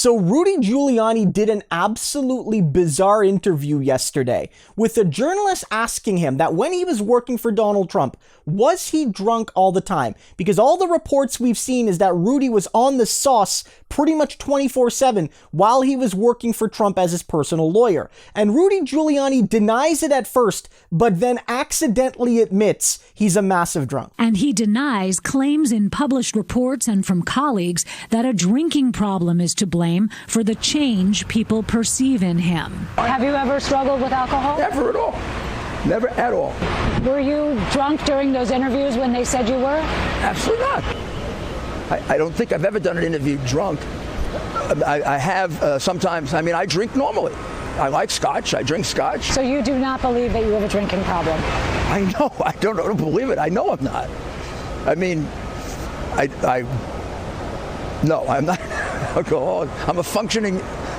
So Rudy Giuliani did an absolutely bizarre interview yesterday with a journalist asking him that when he was working for Donald Trump, was he drunk all the time? Because all the reports we've seen is that Rudy was on the sauce pretty much 24/7 while he was working for Trump as his personal lawyer. And Rudy Giuliani denies it at first, but then accidentally admits he's a massive drunk. And he denies claims in published reports and from colleagues that a drinking problem is to blame for the change people perceive in him. Have you ever struggled with alcohol? Never at all. Never at all. Were you drunk during those interviews when they said you were? Absolutely not. I don't think I've ever done an interview drunk. I have sometimes. I mean, I drink normally. I like scotch. I drink scotch. So you do not believe that you have a drinking problem? I know. I don't believe it. I know I'm not. I mean, no, I'm not an alcoholic.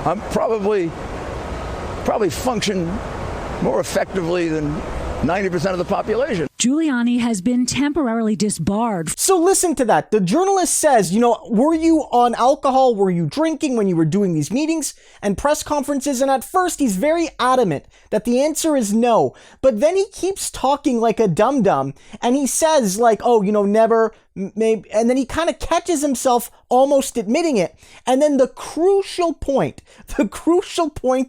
I'm probably function more effectively than 90% of the population. Giuliani has been temporarily disbarred. So listen to that. The journalist says, were you on alcohol? Were you drinking when you were doing these meetings and press conferences? And at first he's very adamant that the answer is no. But then he keeps talking like a dum-dum and he says never, maybe. And then he kind of catches himself almost admitting it. And then the crucial point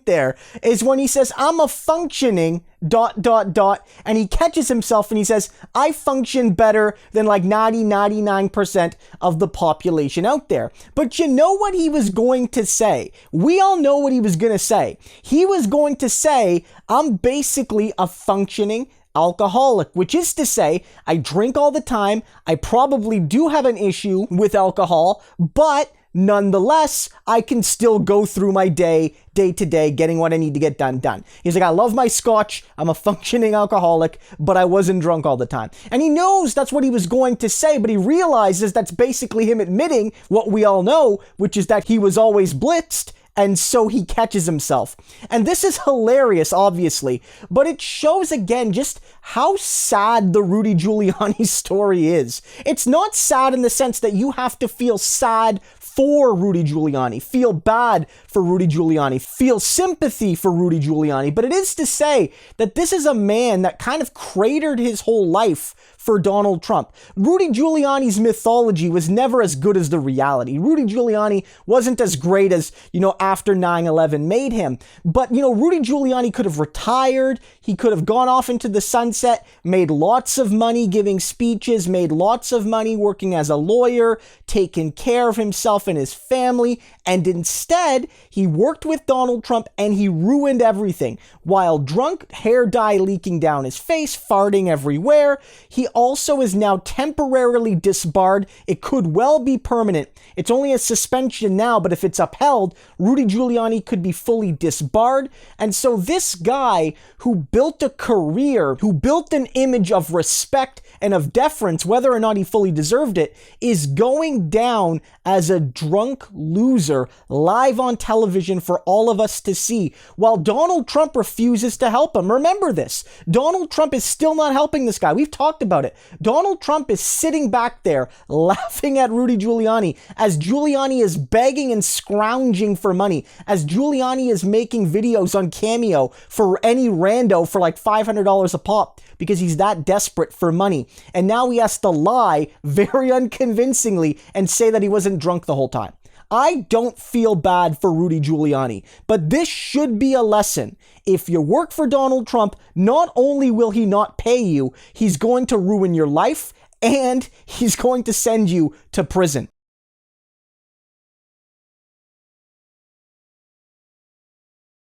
there is when he says, I'm a functioning ... And he catches himself and he says, I function better than like 99% of the population out there. But you know what he was going to say? We all know what he was going to say. He was going to say, I'm basically a functioning alcoholic, which is to say, I drink all the time. I probably do have an issue with alcohol, but nonetheless, I can still go through my day to day, getting what I need to get done. He's like, I love my scotch. I'm a functioning alcoholic, but I wasn't drunk all the time. And he knows that's what he was going to say, but he realizes that's basically him admitting what we all know, which is that he was always blitzed. And so he catches himself. And this is hilarious, obviously, but it shows again just how sad the Rudy Giuliani story is. It's not sad in the sense that you have to feel sad for Rudy Giuliani, feel bad for Rudy Giuliani, feel sympathy for Rudy Giuliani, but it is to say that this is a man that kind of cratered his whole life for Donald Trump. Rudy Giuliani's mythology was never as good as the reality. Rudy Giuliani wasn't as great as, after 9/11 made him. But, Rudy Giuliani could have retired. He could have gone off into the sunset, made lots of money giving speeches, made lots of money working as a lawyer, taken care of himself and his family. And instead, he worked with Donald Trump and he ruined everything. While drunk, hair dye leaking down his face, farting everywhere, he also is now temporarily disbarred. It could well be permanent. It's only a suspension now, but if it's upheld, Rudy Giuliani could be fully disbarred. And so this guy who built a career, who built an image of respect and of deference, whether or not he fully deserved it, is going down as a drunk loser live on television for all of us to see, while Donald Trump refuses to help him. Remember this. Donald Trump is still not helping this guy. We've talked about it. Donald Trump is sitting back there laughing at Rudy Giuliani as Giuliani is begging and scrounging for money, as Giuliani is making videos on Cameo for any rando for like $500 a pop because he's that desperate for money. And now he has to lie very unconvincingly and say that he wasn't drunk the whole time. I don't feel bad for Rudy Giuliani, but this should be a lesson. If you work for Donald Trump, not only will he not pay you, he's going to ruin your life and he's going to send you to prison.